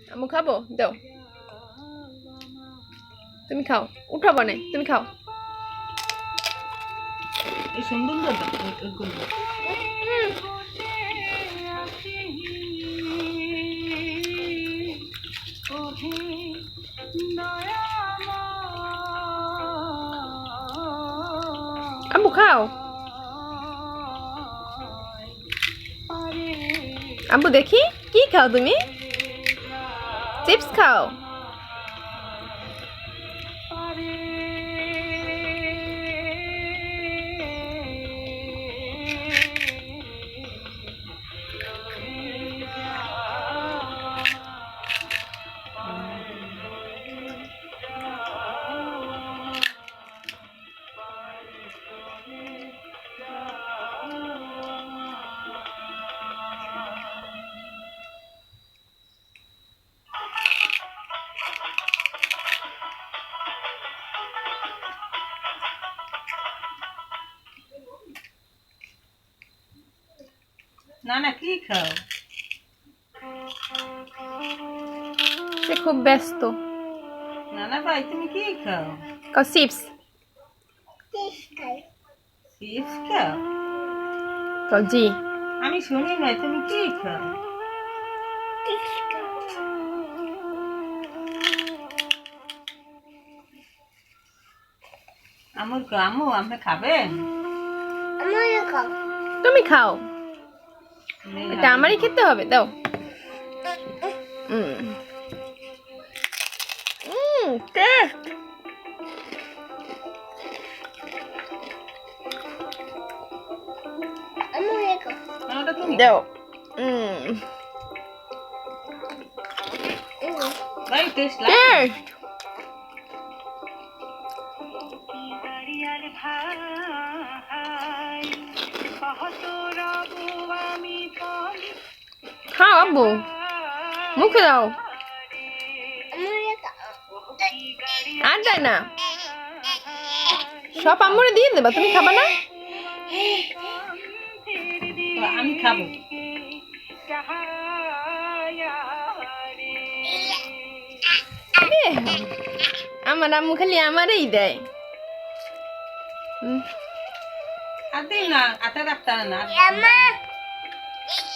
আম্মু খাবো দাও তুমি খাও উঠাবো না তুমি খাও এই সুন্দর দাও আম্মু খাও আম্মু দেখি কি খাও তুমি চিপস খাও না না কি খাও সে খুব ব্যস্ত না না ভাই তুমি কি খাও চিপস চিপস খাও জি আমি শুনি না তুমি কি খাও আম্মু আপনি খাবেন তুমি খাও এটা আমারই খেতে হবে দাও টেস্ট দাও ভাই টেস্ট টেস্ট খাও আব্বু মুখে দাও আর দেয় না সব আম্মুরে দিয়ে দেবা তুমি খাবা না আমি খাবো আমার আম্মু খালি আমারই দেয় আর দিই না আটা রাখতে না